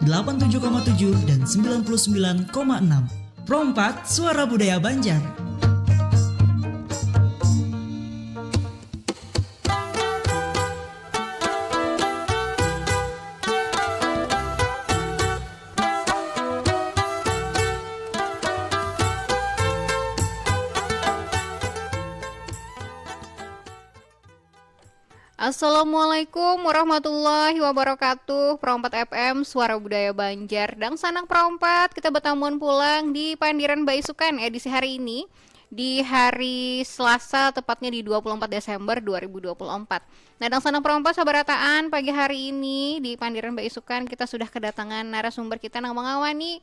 87,7 dan 99,6. Pro 4 Suara Budaya Banjar. Assalamualaikum warahmatullahi wabarakatuh. Pro4 FM Suara Budaya Banjar. Dang sanang Pro4, kita bertamuan pulang di Pandiran Baisukan edisi hari ini di hari Selasa, tepatnya di 24 Desember 2024. Nah, dang sanang Pro4 sabarataan, pagi hari ini di Pandiran Baisukan kita sudah kedatangan narasumber kita yang mengawani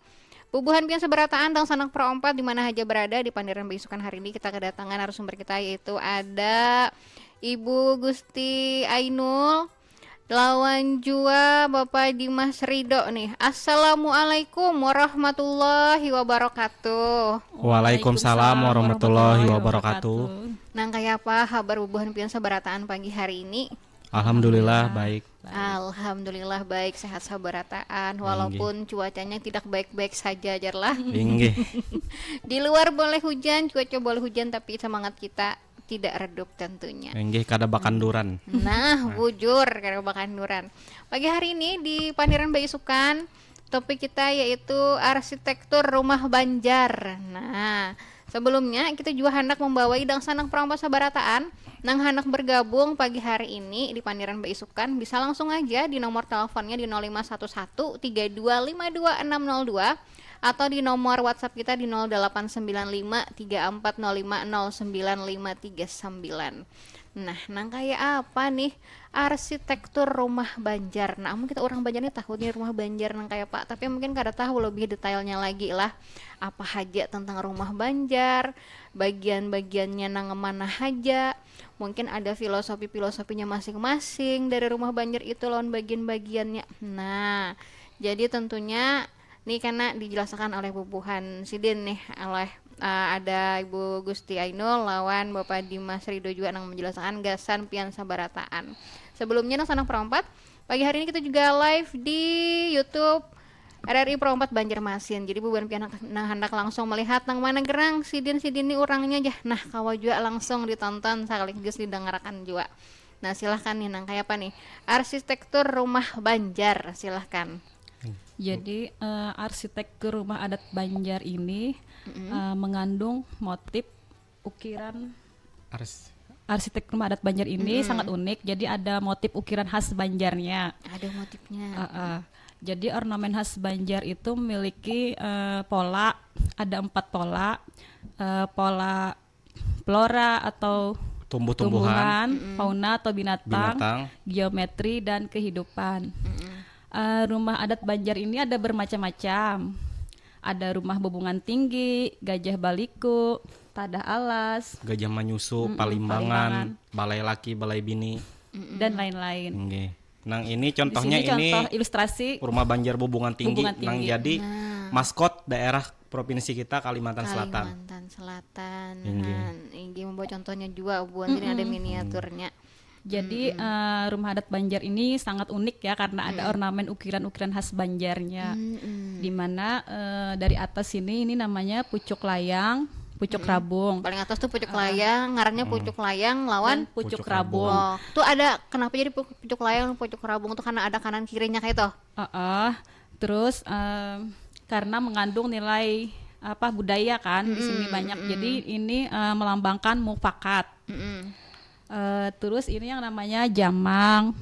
Pubuhan pian seberataan dang sanang Pro4 di mana aja berada di Pandiran Baisukan. Hari ini kita kedatangan narasumber kita, yaitu ada Ibu Gusti Ainul, lawan jua Bapak Dimas Ridho nih. Assalamualaikum warahmatullahi wabarakatuh. Waalaikumsalam warahmatullahi wabarakatuh. Nang kayak apa kabar Pubuhan pian seberataan pagi hari ini? Alhamdulillah baik. Alhamdulillah baik, sehat sabarataan walaupun cuacanya tidak baik-baik saja jarlah. Inggih. Di luar boleh hujan, cuaca boleh hujan, tapi semangat kita tidak redup tentunya. Inggih kada bakanduran. Nah, bujur kada bakanduran. Pagi hari ini di Pandiran Baisukan, topik kita yaitu arsitektur rumah Banjar. Nah, sebelumnya kita juga hendak membawa idang sanang Pro4 sabarataan. Nang hendak bergabung pagi hari ini di Pandiran Baisukan, bisa langsung aja di nomor teleponnya di 0511 3252 atau di nomor WhatsApp kita di 0895 34050959. Nah, nang kayak apa nih arsitektur rumah Banjar? Nah, mungkin kita orang Banjar nih tahu nih rumah Banjar nang kayak Pak, tapi mungkin kada tahu lebih detailnya lagi lah. Apa aja tentang rumah Banjar, bagian-bagiannya nang mana aja. Mungkin ada filosofinya masing-masing dari rumah Banjar itu lawan bagian-bagiannya. Nah, jadi tentunya nih karena dijelaskan oleh Pubuhan Sidin nih oleh ada Ibu Gusti Ainul lawan Bapak Dimas Ridho juga yang menjelaskan gasan pian sabarataan. Sebelumnya nang sanang Pro4, pagi hari ini kita juga live di YouTube RRI Pro4 Banjarmasin. Jadi Pubuhan pian nang hendak langsung melihat nang mana gerang Sidin ini orangnya aja. Nah, kawa juga langsung ditonton sekaligus didengarkan juga. Nah, silahkan nih nang kayak apa nih arsitektur rumah Banjar, silahkan. Jadi arsitektur rumah adat Banjar ini mengandung motif ukiran arsitektur rumah adat Banjar ini sangat unik. Jadi ada motif ukiran khas Banjarnya. Ada motifnya. Jadi ornamen khas Banjar itu memiliki pola, ada 4 pola, pola flora atau Tumbuh-tumbuhan, fauna atau binatang, geometri dan kehidupan. Rumah adat Banjar ini ada bermacam-macam. Ada rumah bebungan tinggi, gajah baliku, tadah alas, gajah manyusup, palimbangan, balai laki, balai bini, dan lain-lain. Inggih. Nang ini contohnya Di sini contoh ini ilustrasi rumah Banjar bebungan tinggi. Nang jadi maskot daerah provinsi kita Kalimantan Selatan. Kalimantan Selatan. Inggih. Inggih membawa contohnya juga buan ini ada miniaturnya. Jadi rumah adat Banjar ini sangat unik ya karena ada ornamen ukiran-ukiran khas Banjarnya. Di mana dari atas ini namanya pucuk layang, pucuk rabung. Paling atas tuh pucuk layang, ngarannya pucuk layang lawan Pucuk rabung. Oh, tuh ada kenapa jadi pucuk layang pucuk rabung tuh karena ada kanan kirinya kayak itu. Terus karena mengandung nilai budaya kan di sini banyak. Jadi ini melambangkan mufakat. Terus ini yang namanya jamang.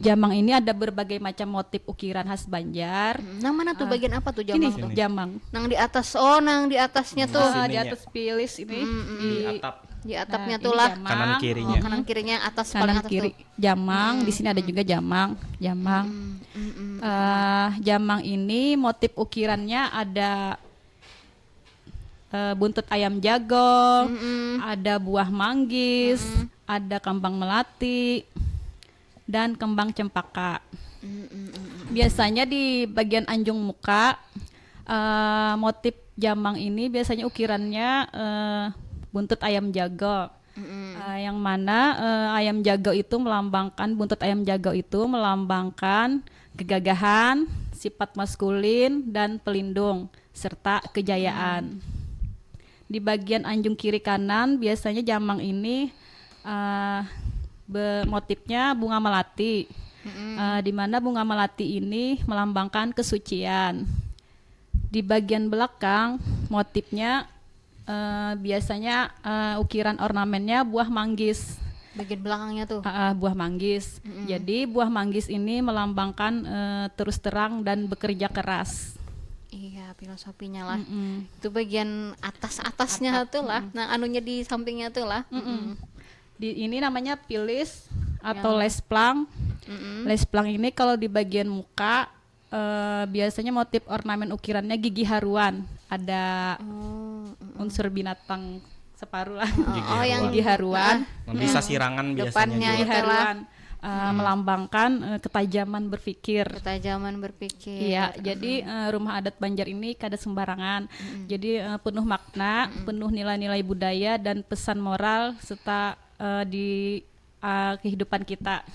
Jamang ini ada berbagai macam motif ukiran khas Banjar. Nang mana tuh bagian apa tuh jamang Ini tuh? jamang. Nang di atas, nang di atasnya tuh. Di atas pilis ini Di atap Di atapnya Nah, tuh ini lah. jamang. kanan kirinya. Kanan kirinya yang atas paling Kanan atas kiri tuh. jamang. Di sini ada juga jamang. Jamang ini motif ukirannya ada buntut ayam jagong, ada buah manggis, ada kembang melati, dan kembang cempaka. Biasanya di bagian anjung muka motif jamang ini biasanya ukirannya buntut ayam jago. Yang mana ayam jago itu melambangkan, buntut ayam jago itu melambangkan kegagahan, sifat maskulin dan pelindung serta kejayaan. Di bagian anjung kiri kanan biasanya jamang ini motifnya bunga melati. Di mana bunga melati ini melambangkan kesucian. Di bagian belakang motifnya biasanya ukiran ornamennya buah manggis. Bagian belakangnya tuh. Buah manggis. Jadi buah manggis ini melambangkan terus terang dan bekerja keras. Iya, filosofinya lah. Itu bagian atas-atasnya tuh lah. Nah, anunya di sampingnya tuh lah. Ini namanya pilis atau lesplang. Lesplang ini kalau di bagian muka biasanya motif ornamen ukirannya gigi haruan. Ada unsur binatang separuh lah. Yang gigi haruan. Bisa sirangan biasanya depannya juga. Gigi haruan melambangkan ketajaman berpikir. Ketajaman berpikir. Iya, jadi rumah adat Banjar ini kada sembarangan. Jadi penuh makna, penuh nilai-nilai budaya dan pesan moral serta di kehidupan kita.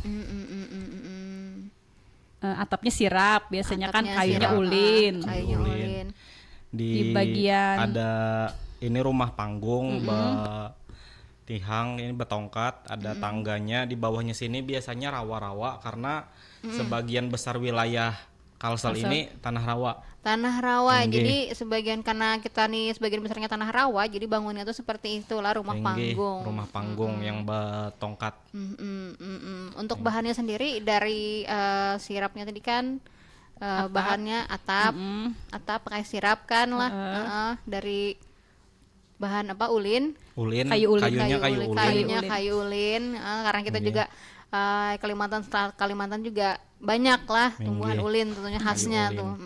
Atapnya sirap, biasanya kan kayunya sirap. ulin. Kayunya ulin. Di bagian ada ini rumah panggung tihang ini betongkat, ada tangganya, di bawahnya sini biasanya rawa-rawa karena sebagian besar wilayah Kalsel ini tanah rawa. Tanah rawa. Jadi sebagian karena kita nih sebagian besarnya tanah rawa, jadi bangunnya tuh seperti itulah rumah panggung. Rumah panggung yang betongkat. Untuk bahannya sendiri dari sirapnya tadi kan bahannya atap pakai sirap kan lah. Dari bahan apa ulin. Kayunya Kayu ulin. Karena kita juga Kalimantan juga banyak lah tumbuhan ulin tentunya khasnya tuh.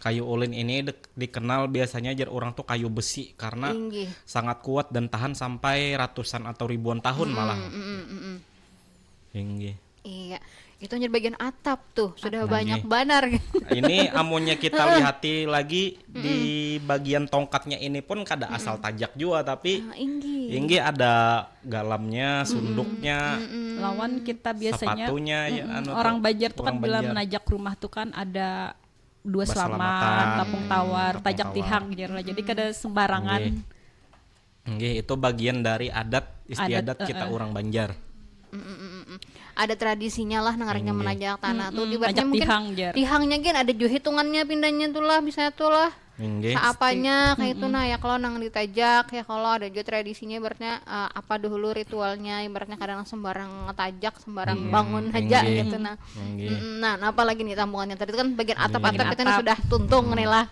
Kayu ulin ini dikenal biasanya orang tuh kayu besi karena sangat kuat dan tahan sampai ratusan atau ribuan tahun malah. Iya. Itu jadi bagian atap tuh sudah banyak banar. Ini amunnya kita lihati lagi di bagian tongkatnya ini pun kada asal tajak juga tapi inggi ada galamnya, sunduknya. Lawan kita biasanya sepatunya orang Banjar tuh kan bila menajak rumah tuh kan ada dua selamat, tapung tawar, tajak tihang gitu. Jadi kada sembarangan. Itu bagian dari adat istiadat kita orang Banjar. Ada tradisinya lah nengarnya menajak tanah tuh ibaratnya mungkin tihangnya kan ada juga hitungannya pindahnya tuh lah bisa tuh lah saapanya kayak itu nah ya kalau nang ditajak ya kalau ada juga tradisinya ibaratnya apa dulu ritualnya ibaratnya kadang sembarang ngetajak sembarang bangun aja gitu nah. Nah apa lagi nih tampungannya tadi itu kan bagian atap-atap kita nih sudah tuntung nih lah.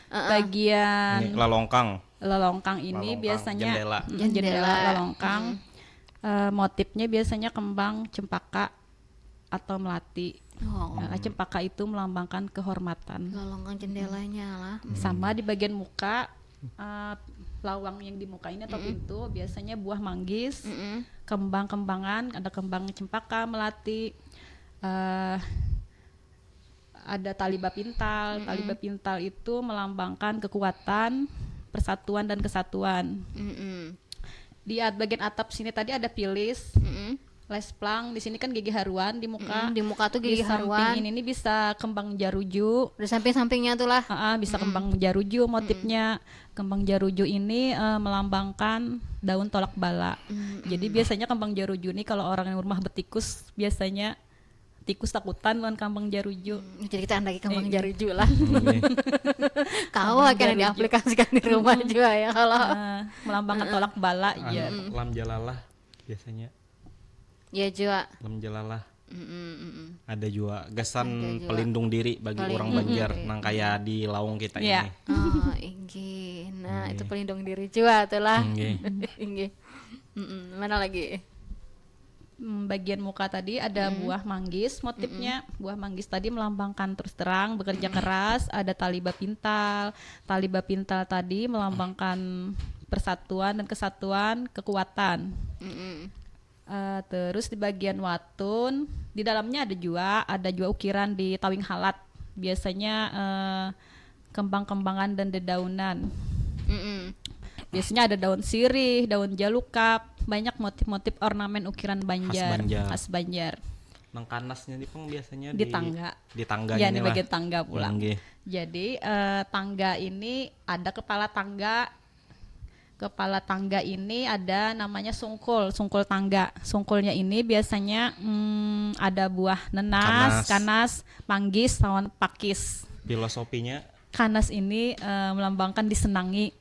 Bagian lelongkang ini biasanya jendela lelongkang. Motifnya biasanya kembang cempaka atau melati. Cempaka itu melambangkan kehormatan. Lelongkang jendelanya lah. Sama di bagian muka, lawang yang di muka ini atau pintu biasanya buah manggis, kembang-kembangan, ada kembang cempaka, melati, ada tali bapintal. Tali bapintal itu melambangkan kekuatan, persatuan dan kesatuan. Di bagian atap sini tadi ada pilis, lesplang, di sini kan gigi haruan di muka. Di muka tuh gigi haruan. Ini bisa kembang jaruju. Di samping-sampingnya tuh lah. Bisa kembang jaruju motifnya. Kembang jaruju ini melambangkan daun tolak bala. Jadi biasanya kembang jaruju ini kalau orang yang rumah betikus biasanya tikus takutan dengan kembang jaruju. Jadi kita andai kembang jaruju lah. Kau akan diaplikasikan di rumah juga ya kalau melambangkan tolak bala ya. Lam jalalah biasanya. Ya juga. Lam jalalah. Ada juga gasan pelindung diri bagi orang Banjar nang kayak di Laung kita ini. Inggi. Nah, itu pelindung diri juga tuh lah. Inggi. Mana lagi? Bagian muka tadi ada buah manggis motifnya. Buah manggis tadi melambangkan terus terang, bekerja keras. Ada tali bapintal. Tali bapintal tadi melambangkan persatuan dan kesatuan, kekuatan. Terus di bagian watun, di dalamnya ada juga ukiran di tawing halat. Biasanya kembang-kembangan dan dedaunan. Biasanya ada daun sirih, daun jalukap, banyak motif-motif ornamen ukiran Banjar, khas Banjar. Nang kanasnya di pang biasanya Di tangga. Di tangga Ya, ini di lah. bagian tangga pula. Nggih. Jadi tangga ini ada kepala tangga. Kepala tangga ini ada namanya sungkul tangga. Sungkulnya ini biasanya ada buah nenas, kanas, manggis, sawan pakis. Filosofinya Kanas ini melambangkan disenangi.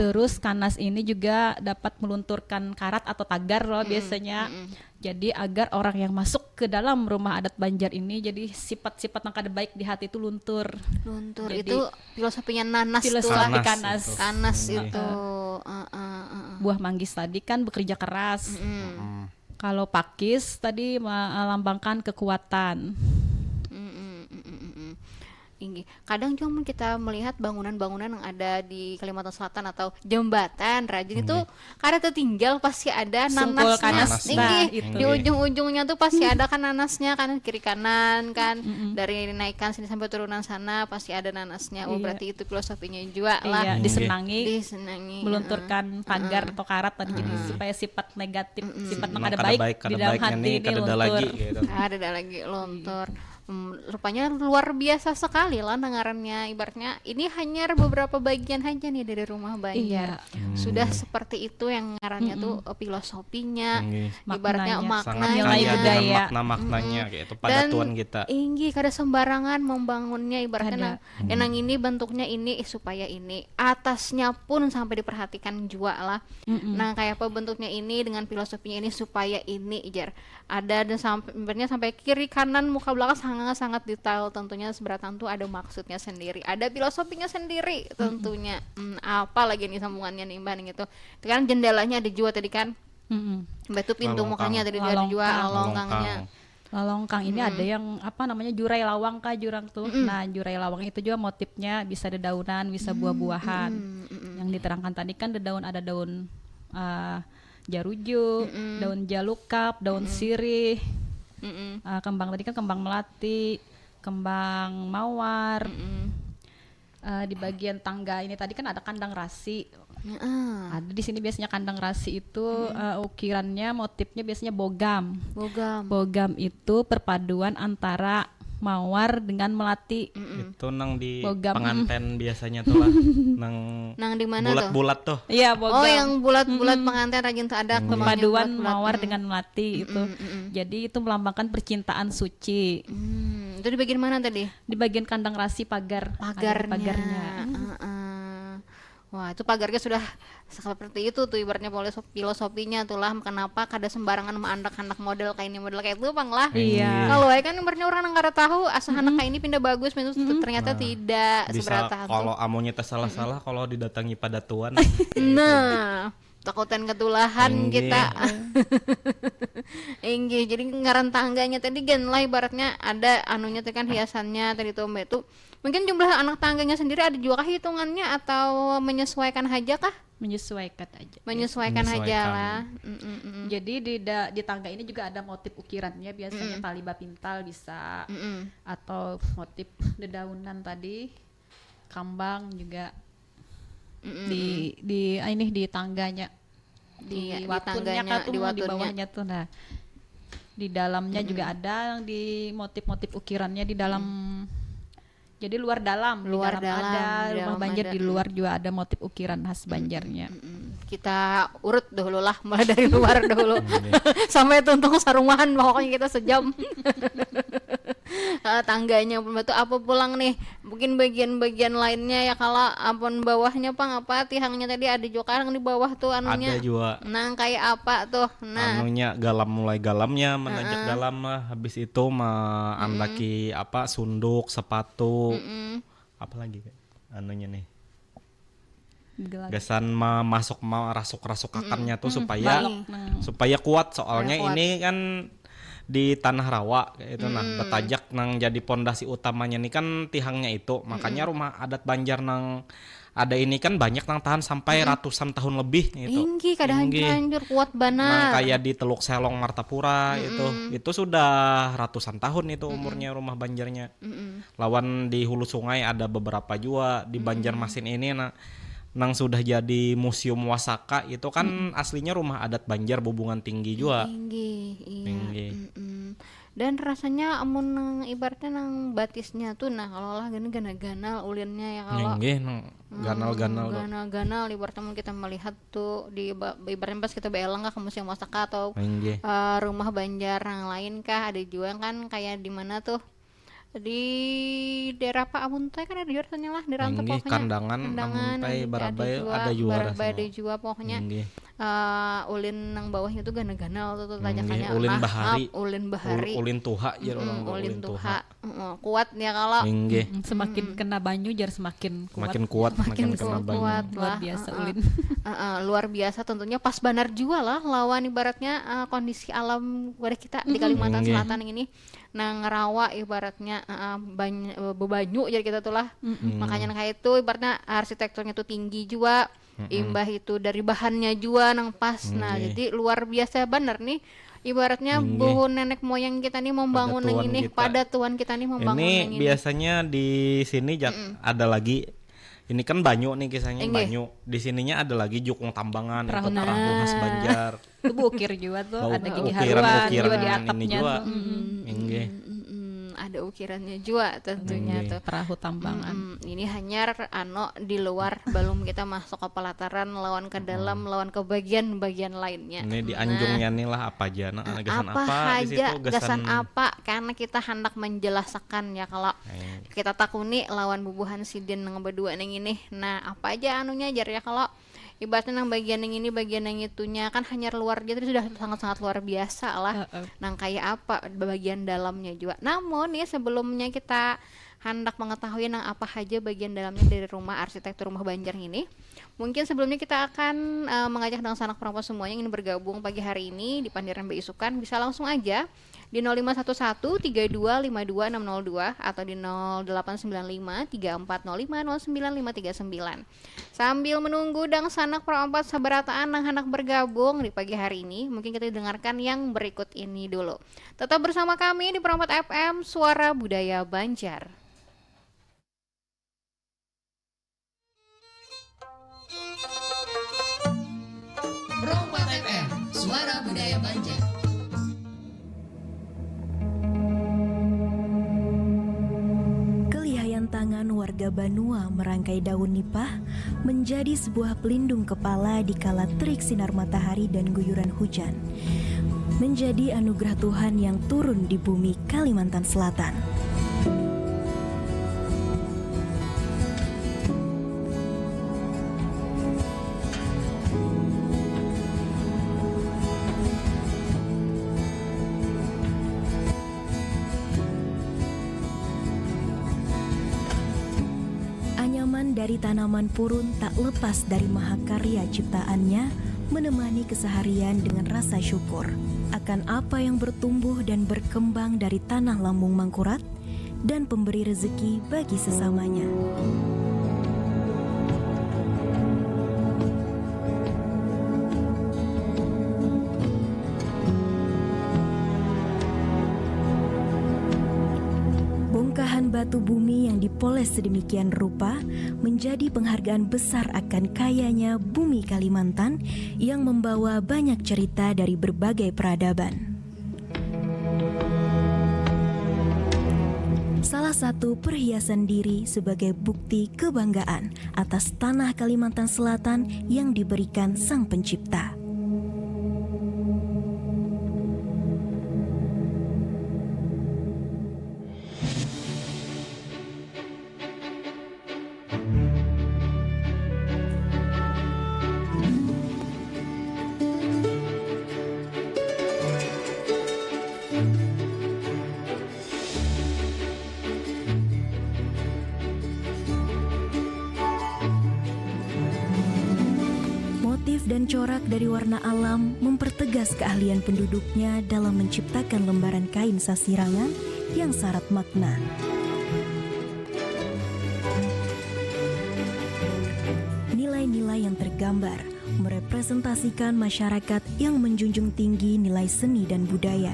Terus kanas ini juga dapat melunturkan karat atau tagar loh biasanya. Jadi agar orang yang masuk ke dalam rumah adat Banjar ini jadi sifat-sifat yang kada baik di hati itu luntur. Luntur Jadi, itu filosofinya nanas tuh Filosofi lah. kanas. Kanas Iya. itu. Buah manggis tadi kan bekerja keras. Kalau pakis tadi melambangkan kekuatan. Tinggi. Kadang cuma kita melihat bangunan-bangunan yang ada di Kalimantan Selatan atau jembatan rajin itu kada tertinggal pasti ada Sungkul nanasnya. kanas, Tinggi. nah, itu. Di ujung-ujungnya tuh pasti ada kan nanasnya kan kiri kanan kan dari naikkan sini sampai turunan sana pasti ada nanasnya. Oh Iya. berarti itu filosofinya juga lah. Iya, disenangi, Disenangi. melunturkan tagar atau karat tadi jadi supaya sifat negatif, sifat yang Nang kada kada baik baik, di kada dalam baiknya hati nih ini kada ada luntur. lagi gitu. Ada lagi lontor. Rupanya luar biasa sekali lah dengarannya. Ibaratnya ini hanya beberapa bagian aja nih dari rumah Banjar. Iya. Sudah seperti itu yang ngarannya tuh filosofinya, Nggih. ibaratnya Maknanya. Sangat maknanya. Nilai kaya budaya. dengan makna-maknanya gitu pada tuan kita. Inggi kada sembarangan membangunnya ibaratnya Kada. yang ini bentuknya ini supaya ini atasnya pun sampai diperhatikan juga lah. Nah kayak apa bentuknya ini dengan filosofinya ini supaya ini jar ada dan sampai kiri kanan muka belakang sangat detail tentunya seberatan tuh ada maksudnya sendiri ada filosofinya sendiri tentunya. Apa lagi nih sambungannya nih mbak nih gitu kan jendelanya ada juga tadi kan batu pintu Lalongkang. mukanya tadi ada juga lalongkangnya. Lalongkang ini ada yang apa namanya jurai lawang kah jurang tuh. Nah, jurai lawang itu juga motifnya bisa dedaunan, bisa buah-buahan. Yang diterangkan tadi kan ada daun jarujuk, daun jalukap, daun sirih. Kembang tadi kan kembang melati, kembang mawar. Di bagian tangga ini tadi kan ada kandang rasi. Ada di sini biasanya kandang rasi itu ukirannya motifnya biasanya bogam. Bogam itu perpaduan antara mawar dengan melati. Itu nang di Bogam. penganten biasanya tuh lah. Nang di mana tuh? bulat-bulat tuh. Iya, bogam. Oh yang bulat-bulat pengantin rajin tuh ada kembangnya Perpaduan bulat-bulat. mawar dengan melati itu. Jadi itu melambangkan percintaan suci. Itu di bagian mana tadi? Di bagian kandang rasi pagar. Ada pagarnya. Wah itu pagarnya sudah seperti itu tuh ibaratnya filosofinya tuh lah kenapa kada sembarangan sama anak-anak model kayak ini model kayak itu bang lah. Iya. Kalau kan ibaratnya orang yang kada tahu asal anak kayak ini pindah bagus itu ternyata tidak Bisa seberata kalau amonya salah-salah kalau didatangi pada tuan. nah takutan ketulahan Enggih. kita. Enggih, jadi ngaran tangganya tadi gen lah ibaratnya ada anunya tuh kan hiasannya tadi tuh mbak itu mungkin jumlah anak tangganya sendiri ada juga kah hitungannya atau menyesuaikan aja kah? Menyesuaikan aja. Menyesuaikan aja Menyesuaikan. lah. Jadi di tangga ini juga ada motif ukirannya biasanya tali bapintal bisa atau motif dedaunan tadi kambang juga di tangganya di Iya, di watunnya tangganya, kah tuh di di watunnya. bawahnya tuh nah di dalamnya juga ada yang di motif-motif ukirannya di dalam jadi luar dalam Luar di dalam dalam, ada di rumah dalam Banjar ada. di luar juga ada motif ukiran khas Banjarnya. Kita urut dulu lah mulai dari luar dulu sampai tuntung sarumahan pokoknya kita sejam. Tangganya pun batu apa pulang nih mungkin bagian-bagian lainnya ya kalau ampun bawahnya pang apa tihangnya tadi ada juga yang di bawah tuh anunya Ada juga nah kayak apa tuh nah anunya mulai galamnya menanjak dalam lah habis itu andaki apa sunduk sepatu apa lagi anunya nih gasan masuk rasuk kakannya tuh supaya kuat soalnya Kuat. ini kan di tanah rawa kayak itu nah betajak nang jadi pondasi utamanya nih kan tihangnya itu makanya rumah adat Banjar nang ada ini kan banyak nang tahan sampai ratusan tahun lebih gitu. tinggi kadang Tinggi. hancur kuat Nah, banar kayak di Teluk Selong Martapura itu sudah ratusan tahun itu umurnya rumah Banjarnya. Lawan di hulu sungai ada beberapa juga di Banjarmasin ini nang sudah jadi museum Wasaka itu kan aslinya rumah adat Banjar Bubungan Tinggi juga. tinggi iya. Tinggi. dan rasanya amun nang ibaratnya nang batisnya tuh nah kalau lah gini ganal-ganal ulinnya ya kalau Nggih nang ganal-ganal tuh. ganal-ganal ibaratnya mun kita melihat tuh di ibaratnya pas kita belang ke Museum Osaka atau Nggih. rumah Banjar yang lain kah ada juga kan kayak di mana tuh di daerah Pak Amun teh kan ada juga rasanya lah di rantau Nggih, pokoknya kandangan Amun teh Barabay ada juga Barabay ada rasanya. juga pokoknya Nggih. ulin nang bawahnya tuh ganal-ganal tuh Nggih, tajakannya ulin bahari. ulin bahari Ulin tuha ya orang ulin tuha kuat ya kalau Nggih. Semakin kena banyu jar semakin kuat. Makin kuat, makin kena kuat, banyu. kuat Luar lah biasa ulin. luar biasa tentunya pas banar juga lah lawan ibaratnya kondisi alam pada kita di Kalimantan Nggih. Selatan ini nang rawa ibaratnya bebanyu jadi kita tuh lah makanya kayak itu ibaratnya arsitekturnya tuh tinggi juga imbah itu dari bahannya juga nang pas nah jadi luar biasa bener nih ibaratnya buhu nenek moyang kita nih membangun yang Padatuan ini kita. pada tuan kita nih membangun Ini yang ini biasanya di sini ada lagi. Ini kan banyu nih kisahnya Nggih. banyu. Di sininya ada lagi jukung tambangan Perahu. itu perahu khas Banjar. Itu bukir juga tuh, Bau- ada gigi ukiran- haruan ukiran juga di ini atapnya juga. tuh. Nggih. ada ukirannya juga tentunya Nggih. tuh Perahu tambangan. ini hanya di luar belum kita masuk ke pelataran lawan ke dalam lawan ke bagian-bagian lainnya. Ini di anjungnya nih lah apa aja nah gasan apa di aja situ gasan apa karena kita hendak menjelaskan ya kalau kita takuni lawan bubuhan sidin yang berdua neng ini nah apa aja anunya jar ya kalau ibaratnya nang bagian yang ini bagian yang itunya kan hanya luar jadi sudah sangat-sangat luar biasa lah nang kayak apa bagian dalamnya juga namun ya sebelumnya kita hendak mengetahui nang apa aja bagian dalamnya dari rumah arsitektur rumah Banjar ini mungkin sebelumnya kita akan mengajak dengan sanak perempuan semuanya yang ingin bergabung pagi hari ini di Pandiran Beisukan bisa langsung aja di 0511-3252-602 atau di 0895-3405-09539 sambil menunggu dan sanak perempat sabarataan yang hendak bergabung di pagi hari ini mungkin kita dengarkan yang berikut ini dulu tetap bersama kami di Perempat FM Suara Budaya Banjar. Perompak FM, Suara Budaya Banjar. Kelihayan tangan warga Banua merangkai daun nipah menjadi sebuah pelindung kepala di kala terik sinar matahari dan guyuran hujan. Menjadi anugerah Tuhan yang turun di bumi Kalimantan Selatan. Anyaman dari tanaman purun tak lepas dari mahakarya ciptaannya menemani keseharian dengan rasa syukur akan apa yang bertumbuh dan berkembang dari tanah lambung Mangkurat dan pemberi rezeki bagi sesamanya. Bongkahan batu bumi yang dipoles sedemikian rupa menjadi penghargaan besar akan kayanya bumi Kalimantan yang membawa banyak cerita dari berbagai peradaban. Salah satu perhiasan diri sebagai bukti kebanggaan atas tanah Kalimantan Selatan yang diberikan Sang Pencipta. Motif dan corak dari warna alam mempertegas keahlian penduduknya dalam menciptakan lembaran kain sasirangan yang syarat makna. Nilai-nilai yang tergambar merepresentasikan masyarakat yang menjunjung tinggi nilai seni dan budaya.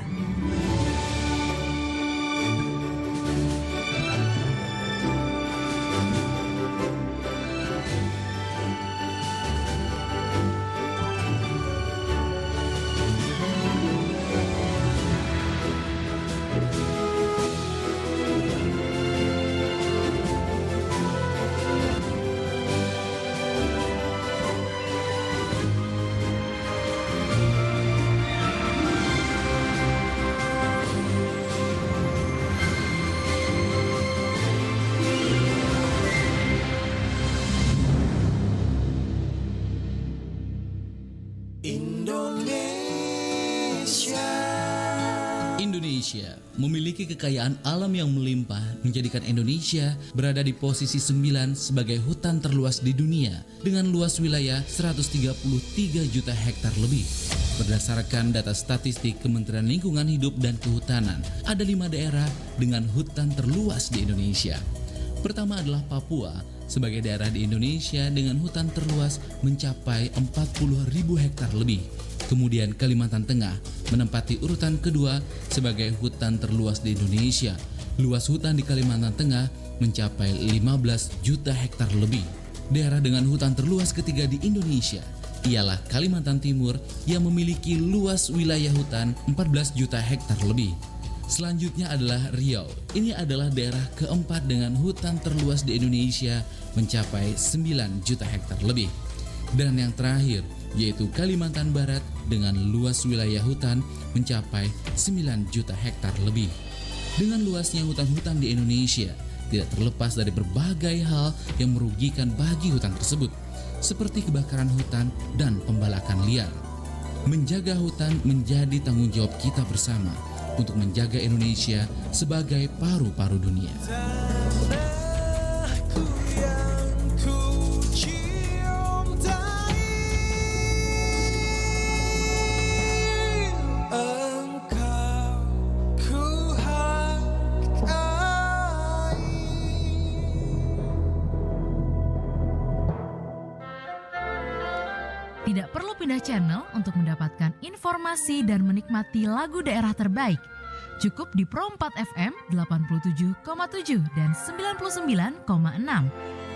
Indonesia memiliki kekayaan alam yang melimpah, menjadikan Indonesia berada di posisi 9 sebagai hutan terluas di dunia dengan luas wilayah 133 juta hektar lebih. Berdasarkan data statistik Kementerian Lingkungan Hidup dan Kehutanan, ada 5 daerah dengan hutan terluas di Indonesia. Pertama adalah Papua, sebagai daerah di Indonesia dengan hutan terluas mencapai 40.000 hektar lebih. Kemudian Kalimantan Tengah menempati urutan kedua sebagai hutan terluas di Indonesia. Luas hutan di Kalimantan Tengah mencapai 15 juta hektar lebih. Daerah dengan hutan terluas ketiga di Indonesia ialah Kalimantan Timur yang memiliki luas wilayah hutan 14 juta hektar lebih. Selanjutnya adalah Riau. Ini adalah daerah keempat dengan hutan terluas di Indonesia mencapai 9 juta hektar lebih. Dan yang terakhir yaitu Kalimantan Barat dengan luas wilayah hutan mencapai 9 juta hektar lebih. Dengan luasnya hutan-hutan di Indonesia, tidak terlepas dari berbagai hal yang merugikan bagi hutan tersebut, seperti kebakaran hutan dan pembalakan liar. Menjaga hutan menjadi tanggung jawab kita bersama untuk menjaga Indonesia sebagai paru-paru dunia. Tidak perlu pindah channel untuk mendapatkan informasi dan menikmati lagu daerah terbaik. Cukup di Pro 4 FM 87,7 dan 99,6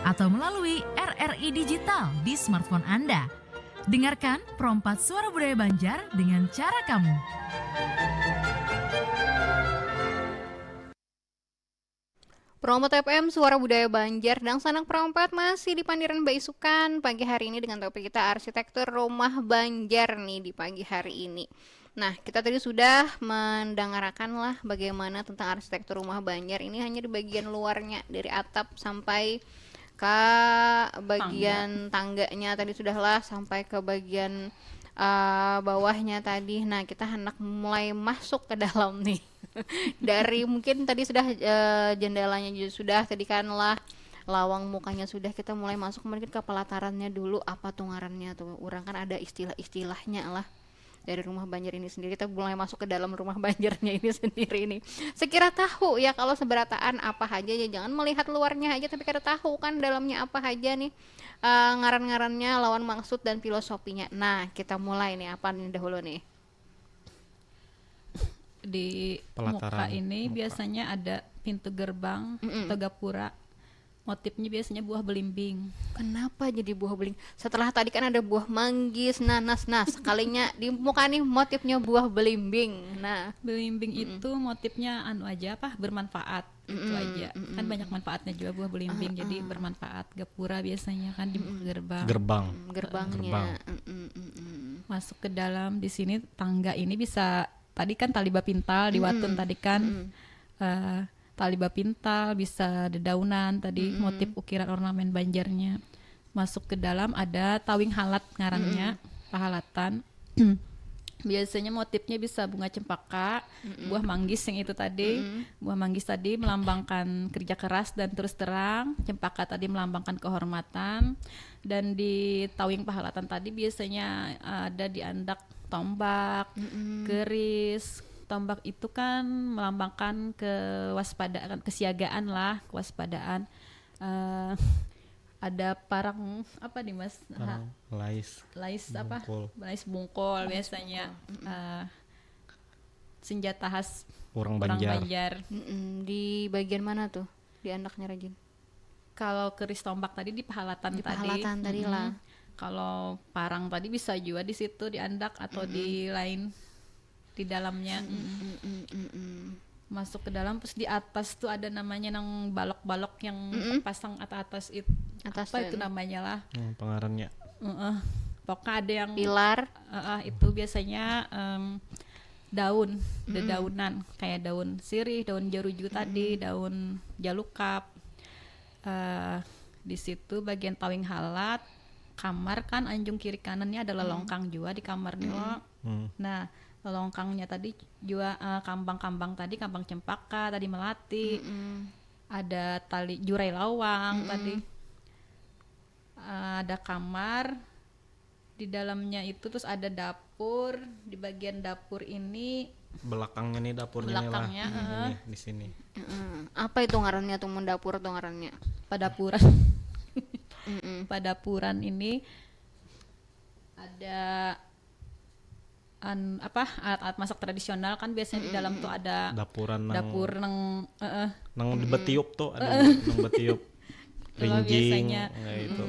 atau melalui RRI Digital di smartphone Anda. Dengarkan Pro 4 Suara Budaya Banjar dengan cara kamu. Pro 4 FM Suara Budaya Banjar dan Sanak Pro 4 masih di Pandiran Mbak Isukan pagi hari ini dengan topik kita arsitektur rumah Banjar nih di pagi hari ini. Nah, kita tadi sudah mendengarkan lah bagaimana tentang arsitektur rumah Banjar. Ini hanya di bagian luarnya dari atap sampai ke bagian tangganya tadi sudahlah, sampai ke bagian bawahnya tadi. Nah, kita hendak mulai masuk ke dalam nih. Dari mungkin tadi sudah jendelanya juga sudah, tadi kan lah lawang mukanya sudah, kita mulai masuk mungkin ke pelatarannya dulu, apa tuh ngarannya tuh. Orang kan ada istilah-istilahnya lah dari rumah Banjar ini sendiri. Kita mulai masuk ke dalam rumah Banjarnya ini sendiri nih. Sekira tahu ya kalau seberataan apa aja ya, jangan melihat luarnya aja tapi kita tahu kan dalamnya apa aja nih. Ngaran-ngarannya, lawan maksud dan filosofinya. Nah, kita mulai nih, apa nih dahulu nih? Di muka ini biasanya ada pintu gerbang atau gapura. Motifnya biasanya buah belimbing. Kenapa jadi buah belimbing? Setelah tadi kan ada buah manggis, nanas. Nah, sekalinya di muka nih motifnya buah belimbing. Nah, belimbing itu motifnya aja bermanfaat. Itu aja. Kan banyak manfaatnya juga buah belimbing, jadi bermanfaat. Gapura biasanya kan di gerbang. Gerbangnya. Masuk ke dalam, di sini tangga ini bisa, tadi kan tali bapintal di Watun tadi kan. Tali bapintal, bisa dedaunan tadi, motif ukiran ornamen Banjarnya. Masuk ke dalam ada tawing halat ngarannya, pahalatan. Biasanya motifnya bisa bunga cempaka, buah manggis yang itu tadi. Buah manggis tadi melambangkan kerja keras dan terus terang, cempaka tadi melambangkan kehormatan. Dan di tawing pahalatan tadi biasanya ada diandak tombak, keris. Tombak itu kan melambangkan kewaspadaan, kesiagaan lah, kewaspadaan. Ada parang apa nih Mas? Lais apa? Lais bungkol biasanya. Senjata khas orang Banjar. Di bagian mana tuh? Di andaknya Rajin. Kalau keris tombak tadi di pahalatan tadi lah. Kalau parang tadi bisa juga di situ di andak atau di lain di dalamnya. Masuk ke dalam, terus di atas tuh ada namanya nang balok-balok yang pasang atas itu. Apa itu namanya lah? Pengarannya. Pokoknya ada yang pilar. Itu biasanya daun, dedaunan kayak daun sirih, daun jaruju tadi, daun jalukap. Di situ bagian tawing halat, kamar kan anjung kiri kanannya adalah longkang juga di kamarnya. Nah, longkangnya tadi juga kambang-kambang tadi, kambang cempaka tadi melati, ada tali jurai lawang tadi, ada kamar di dalamnya itu, terus ada dapur. Di bagian dapur ini Belakangnya nih dapurnya Belakangnya, lah. Ini, di sini. Apa itu ngarannya tuh mun dapur tuh ngarannya? padapuran. Padapuran ini ada alat-alat masak tradisional kan, biasanya di dalam tuh ada Dapuran nang dapur nang betiup tuh ada nang betiup Kalau rinjing biasanya, kayak itu.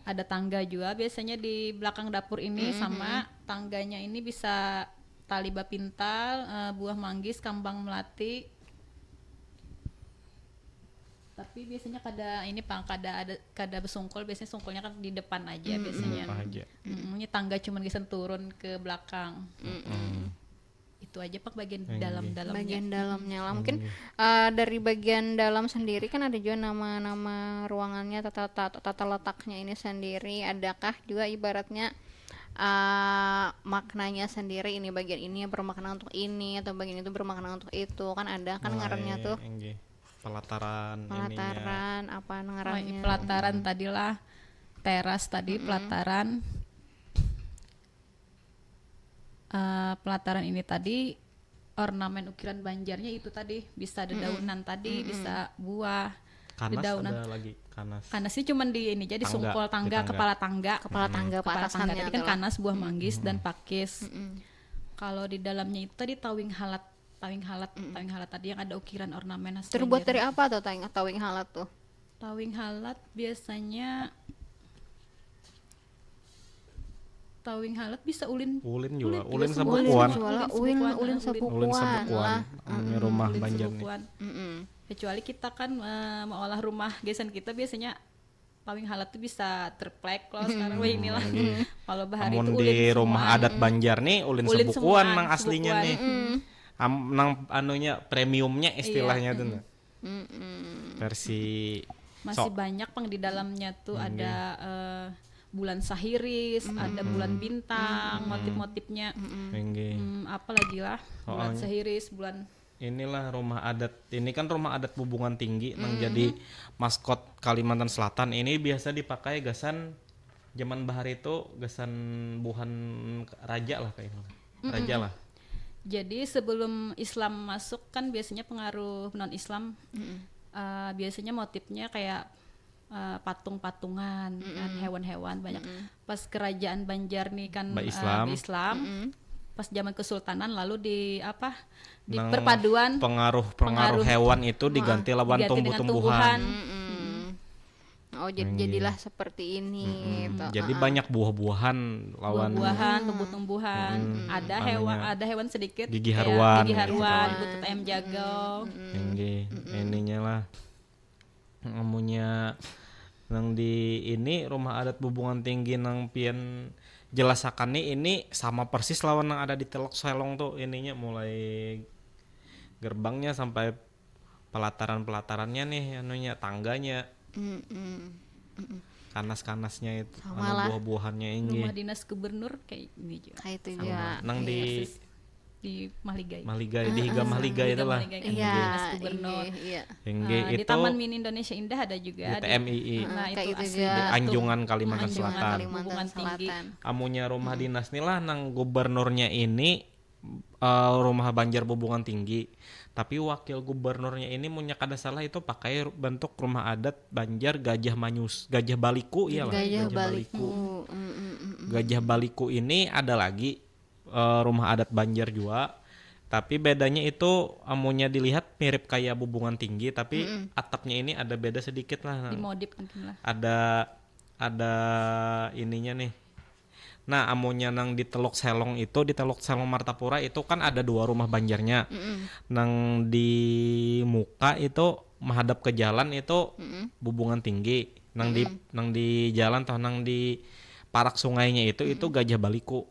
ada tangga juga biasanya di belakang dapur ini, sama tangganya ini bisa tali bapintal, buah manggis, kambang melati. Tapi biasanya kada besungkul, biasanya sungkulnya kan di depan aja biasanya. Apa aja. Ini tangga cuman bisa turun ke belakang. Itu aja Pak bagian dalam-dalamnya. Bagian dalamnya lah mungkin dari bagian dalam sendiri kan ada juga nama-nama ruangannya, tata letaknya ini sendiri. Adakah juga ibaratnya maknanya sendiri, ini bagian ini bermakna untuk ini atau bagian itu bermakna untuk itu, kan ada kan ngarannya tuh pelataran apa ngarannya? Pelataran tadilah teras tadi, pelataran. Pelataran ini tadi ornamen ukiran Banjarnya itu tadi bisa ada daunan tadi, bisa buah, kanas, dedaunan. ada lagi kanas. Kanas ini cuman di ini jadi Tangga, sungkul tangga, di kepala tangga Pak atasannya tadi kan tuh. kanas, buah manggis dan pakis. Kalau di dalamnya itu tadi tawing halat tadi yang ada ukiran ornamen khas Terbuat dari Banjar. apa tuh tawing halat tuh? Tawing halat biasanya bisa ulin Ulin juga sebukuan. Ulin sebukuan lah. Namanya rumah ulin Banjar nih. sebukuan. Kecuali kita kan mengolah rumah gesan kita biasanya tawing halat tuh bisa terplek loh sekarang. Wah inilah kalau bahari itu Amun ulin di rumah semuaan. adat Banjar nih ulin Ulin sebukuan semuaan, nang aslinya sebukuan. nih. Nang anunya premiumnya istilahnya tuh. Nah. Versi Masih banyak Pang di dalamnya tuh ada bulan sahiris, ada bulan bintang, motif-motifnya. Apa lagi lah, bulan Soalnya sahiris, bulan inilah rumah adat. Ini kan rumah adat Bubungan Tinggi nang jadi maskot Kalimantan Selatan. Ini biasa dipakai gasan zaman bahar itu, gasan buhan raja lah kayaknya. Raja lah. Jadi sebelum Islam masuk kan biasanya pengaruh non-Islam, biasanya motifnya kayak patung-patungan, kan, hewan-hewan banyak. Pas kerajaan Banjar nih kan Islam, pas zaman kesultanan lalu di Nang perpaduan pengaruh hewan itu diganti lawan diganti dengan tumbuh-tumbuhan. Oh jadilah seperti ini. Gitu. Jadi banyak buah-buahan lawan buah-buahan, tumbuh-tumbuhan, ada hewan sedikit Gigi kayak haruan, gigi gitu. haruan, butut ayam jago. Ininya lah ngamunya nang di ini rumah adat Bubungan Tinggi nang pian jelasakan nih, ini sama persis lawan yang ada di Telok Selong tuh, ininya mulai gerbangnya sampai pelatarannya nih, anunya tangganya, kanas-kanasnya itu, sama buah-buahannya ini. Rumah dinas gubernur kayak ini juga. Kayak itu juga. Nang di Mahligai. di Higa Mahligai itu lah. Mahligai kan, Iya, dinas gubernur. iya. Hingga Di itu Taman Mini Indonesia Indah ada juga. di TMII. Nah Kayak itu itu asli juga. di Anjungan Kalimantan Anjungan Selatan. Kalimantan Hubungan tinggi. Selatan. Amunya rumah dinas nih lah nang gubernurnya ini rumah Banjar Bubungan Tinggi. Tapi wakil gubernurnya ini punya kada salah itu pakai bentuk rumah adat Banjar Gajah Baliku iyalah. Gajah Baliku. Gajah Baliku ini ada lagi rumah adat Banjar juga. Tapi bedanya itu amunya dilihat mirip kayak Bubungan Tinggi, tapi atapnya ini ada beda sedikit lah. Dimodif mungkin lah. Ada ininya nih. Nah, amunya nang di Telok Selong itu, di Telok Selong Martapura itu kan ada 2 rumah Banjarnya. Nang di muka itu menghadap ke jalan itu Bubungan Tinggi. Nang di jalan atau nang di parak sungainya itu Gajah Baliku.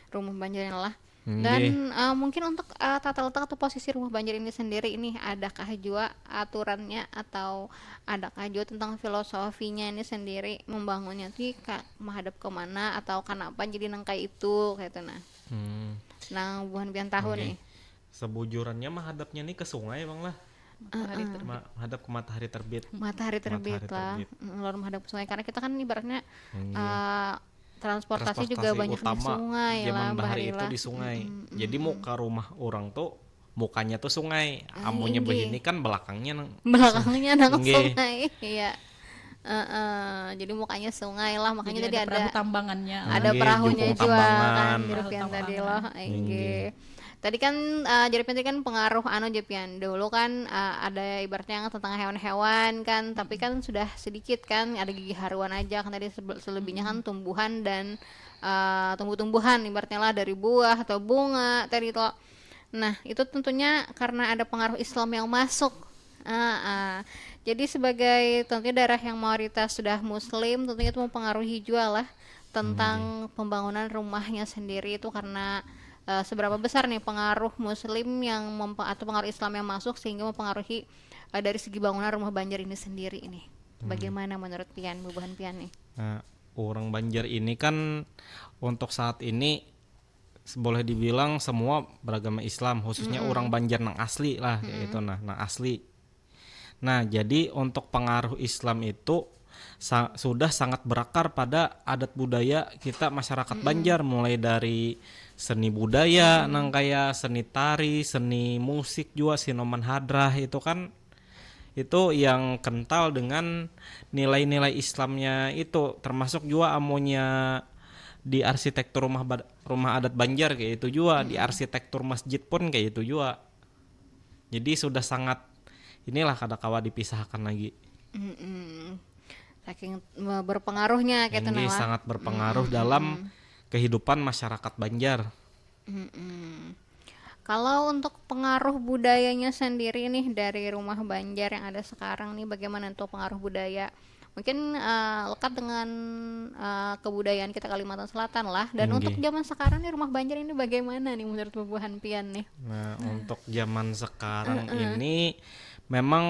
Rumah Banjar lah. Dan mungkin untuk tata letak atau posisi rumah banjir ini sendiri ini adakah juga aturannya atau adakah juga tentang filosofinya ini sendiri membangunnya tuh menghadap kemana atau kenapa jadi nangkai itu kayak itu nah bukan pian tahu nih. Sebujurannya mah hadapnya nih ke sungai bang lah. Hadap ke matahari terbit. Matahari terbit lah. Lalu menghadap ke sungai karena kita kan ibaratnya transportasi juga banyak di sungai lah, zaman bahari itu di sungai. Jadi muka rumah orang tuh mukanya tuh sungai, amunya begini kan belakangnya nang sungai. Iya. Jadi mukanya sungai lah, makanya jadi ada perahu tambangannya. Ada perahunya juga kan, Perahu Jepian tadi loh. tambangan. Tadi kan Jepian kan pengaruh Jepian dulu kan ada ibaratnya yang tentang hewan-hewan kan, tapi kan sudah sedikit kan, ada gigi haruan aja kan tadi, selebihnya kan tumbuhan dan tumbuh-tumbuhan ibaratnya lah dari buah atau bunga tadi toh. Nah itu tentunya karena ada pengaruh Islam yang masuk. Jadi sebagai tentunya daerah yang mayoritas sudah Muslim, tentunya itu mempengaruhi juga lah tentang pembangunan rumahnya sendiri itu karena seberapa besar nih pengaruh Muslim yang atau pengaruh Islam yang masuk sehingga mempengaruhi dari segi bangunan rumah Banjar ini sendiri ini. Bagaimana menurut Pian, Bubuhan Pian nih? Nah, orang Banjar ini kan untuk saat ini boleh dibilang semua beragama Islam, khususnya orang Banjar nang asli lah kayak itu nang asli. Nah, jadi untuk pengaruh Islam itu sudah sangat berakar pada adat budaya kita masyarakat Banjar, mulai dari seni budaya nang kayak seni tari, seni musik juga, sinoman hadrah itu kan itu yang kental dengan nilai-nilai Islamnya itu, termasuk juga amonya di arsitektur rumah adat Banjar kayak itu juga, di arsitektur masjid pun kayak itu juga. Jadi sudah sangat inilah kadakawa dipisahkan lagi. Saking berpengaruhnya kayak ini sangat berpengaruh dalam kehidupan masyarakat Banjar. Kalau untuk pengaruh budayanya sendiri nih dari rumah Banjar yang ada sekarang nih, bagaimana untuk pengaruh budaya? Mungkin lekat dengan kebudayaan kita Kalimantan Selatan lah. Dan untuk zaman sekarang nih rumah Banjar ini bagaimana nih menurut Bubuhan Pian nih? Nah, untuk zaman sekarang ini memang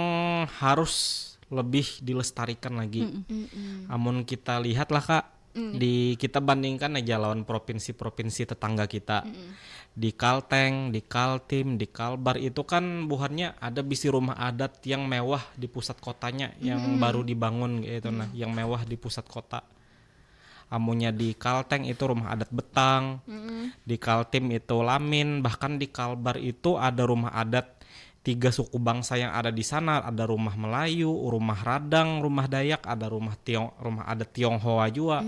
harus lebih dilestarikan lagi. Amun kita lihat lah Kak, kita bandingkan aja lawan provinsi-provinsi tetangga kita. Di Kalteng, di Kaltim, di Kalbar itu kan buhannya ada bisi rumah adat yang mewah di pusat kotanya, yang baru dibangun gitu nah, yang mewah di pusat kota. Amunnya di Kalteng itu rumah adat Betang, di Kaltim itu Lamin, bahkan di Kalbar itu ada rumah adat 3 suku bangsa yang ada di sana, ada rumah Melayu, rumah Radang, rumah Dayak, ada rumah adat Tionghoa juga.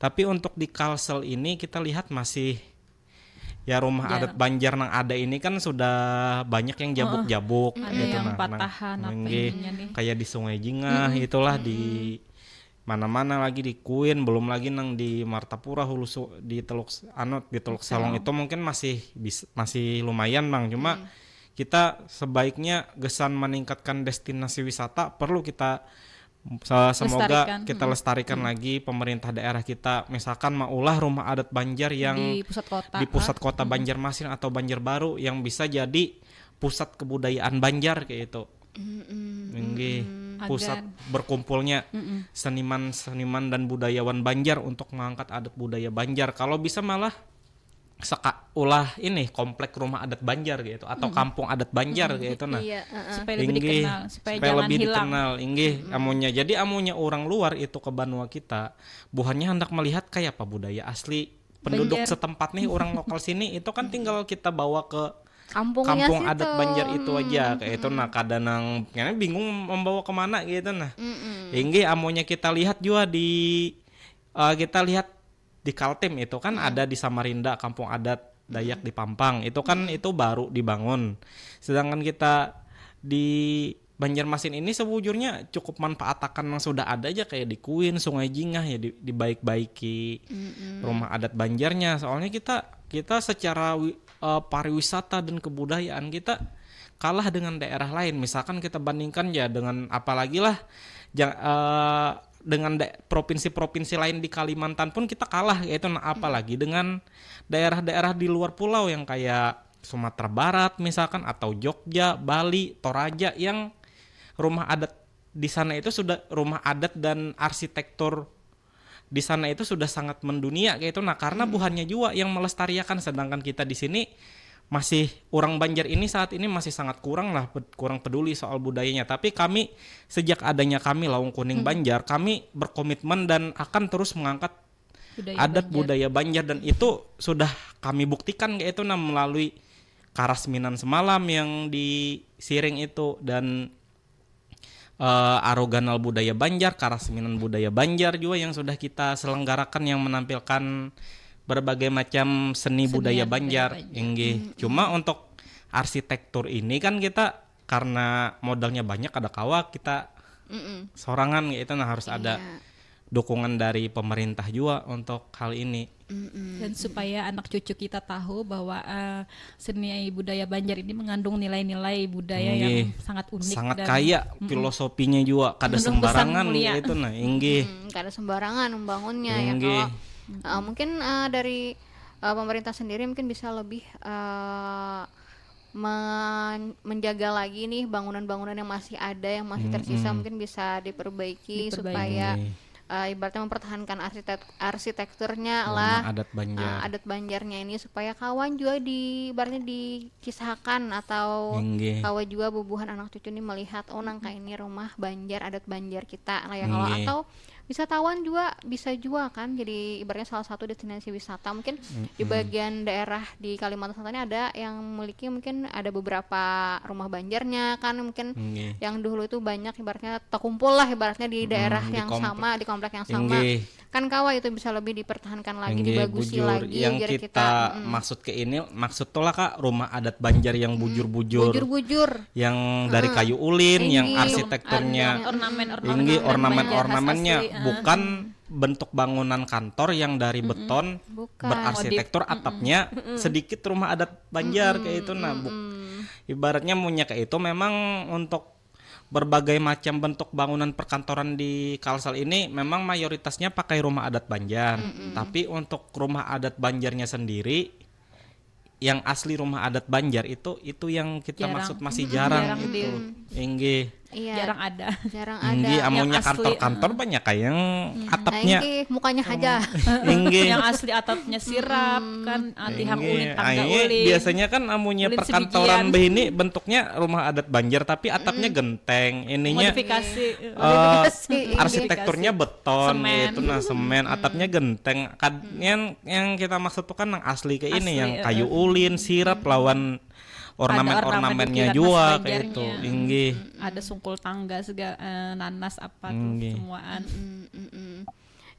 Tapi untuk di Kalsel ini kita lihat masih ya rumah adat Banjar yang ada ini kan sudah banyak yang jabuk-jabuk ada gitu yang patahan apa ininya nih. Kayak di Sungai Jingah itulah di mana-mana lagi di Kuin, belum lagi nang di Martapura Hulu di Teluk Salong itu mungkin masih lumayan Bang, cuma kita sebaiknya gesan meningkatkan destinasi wisata perlu kita semoga kita lestarikan lagi, pemerintah daerah kita misalkan maulah rumah adat Banjar yang di pusat kota Banjarmasin atau Banjarbaru yang bisa jadi pusat kebudayaan Banjar kayak itu. Pusat berkumpulnya seniman-seniman dan budayawan Banjar untuk mengangkat adat budaya Banjar. Kalau bisa malah ulah ini komplek rumah adat Banjar gitu atau kampung adat Banjar gitu nah. Supaya lebih dikenal, supaya jangan lebih hilang. dikenal amunnya orang luar itu ke Banua kita buhannya hendak melihat kayak apa budaya asli penduduk Banjar setempat nih, orang lokal sini itu kan tinggal kita bawa ke kampung situ. adat Banjar itu aja kayak itu nah, kadang kayaknya bingung membawa kemana gitu nah. Hingga amunnya kita lihat juga kita lihat di Kaltim itu kan ada di Samarinda kampung adat Dayak di Pampang itu kan itu baru dibangun, sedangkan kita di Banjarmasin ini sebujurnya cukup manfaatakan yang sudah ada aja kayak di Kuin, Sungai Jingah ya dibaik-baiki rumah adat Banjarnya, soalnya kita secara pariwisata dan kebudayaan kita kalah dengan daerah lain. Misalkan kita bandingkan ya dengan apalagi lah dengan provinsi-provinsi lain di Kalimantan pun kita kalah, yaitu apalagi dengan daerah-daerah di luar pulau yang kayak Sumatera Barat misalkan, atau Jogja, Bali, Toraja, yang rumah adat di sana itu sudah, rumah adat dan arsitektur di sana itu sudah sangat mendunia kayak itu. Nah, karena buhannya juga yang melestarikan, sedangkan kita di sini masih, orang Banjar ini saat ini masih sangat kurang peduli soal budayanya. Tapi kami, sejak adanya kami Lawang Kuning Banjar, kami berkomitmen dan akan terus mengangkat budaya Banjar, dan itu sudah kami buktikan kayak itu melalui Karasminan semalam yang di Siring itu, dan Aroganal Budaya Banjar, Karasminan Budaya Banjar juga yang sudah kita selenggarakan, yang menampilkan berbagai macam seni budaya Banjar. Cuma untuk arsitektur ini kan kita karena modalnya banyak, ada kawa kita sorangan gitu, nah harus ada dukungan dari pemerintah juga untuk hal ini. Dan supaya anak cucu kita tahu bahwa seni budaya Banjar ini mengandung nilai-nilai budaya yang sangat unik, sangat dan kaya, filosofinya juga kada sembarangan gitu. Nah, kada sembarangan membangunnya ya. Kalau mungkin dari pemerintah sendiri mungkin bisa lebih menjaga lagi nih bangunan-bangunan yang masih ada, yang masih tersisa, mungkin bisa diperbaiki. Supaya ibaratnya mempertahankan arsitekturnya lah, adat Banjarnya ini, supaya kawan juga ibaratnya dikisahkan, atau kawan juga bubuhan anak cucu ini melihat, oh nangka ini rumah Banjar, adat Banjar kita lah ya. Kalau atau wisatawan juga bisa juga kan jadi ibaratnya salah satu destinasi wisata. Mungkin di bagian daerah di Kalimantan Selatan ini ada yang memiliki, mungkin ada beberapa rumah Banjarnya kan, mungkin yang dulu itu banyak ibaratnya terkumpul lah ibaratnya di daerah yang sama, di komplek yang sama. Kan kawa itu bisa lebih dipertahankan lagi, dibagusi lagi. Yang kita maksud ke ini, maksud tuh lah Kak, rumah adat Banjar yang bujur-bujur, yang dari kayu ulin, yang arsitekturnya ornamen-ornamennya bukan bentuk bangunan kantor yang dari beton, berarsitektur atapnya sedikit rumah adat Banjar kayak itu. Nah, ibaratnya punya kayak itu memang untuk berbagai macam bentuk bangunan perkantoran di Kalsel ini memang mayoritasnya pakai rumah adat Banjar. Tapi untuk rumah adat Banjarnya sendiri, yang asli rumah adat Banjar itu yang kita maksud masih jarang itu. Jarang ada. Amunya kantor-kantor banyak kayak yang atapnya mukanya aja. Yang asli atapnya sirap kan, tihang ulin, tangga ulin. Biasanya kan amunya ulin perkantoran begini bentuknya rumah adat Banjar tapi atapnya genteng, ininya modifikasi. Arsitekturnya beton semen. gitu, nah semen, atapnya genteng. Yang kita maksud tuh kan yang asli kayak ini, yang kayu ulin, sirap lawan ornamen-ornamennya juga kayak itu. Ada sungkul tangga segala, nanas apa tuh semuaan.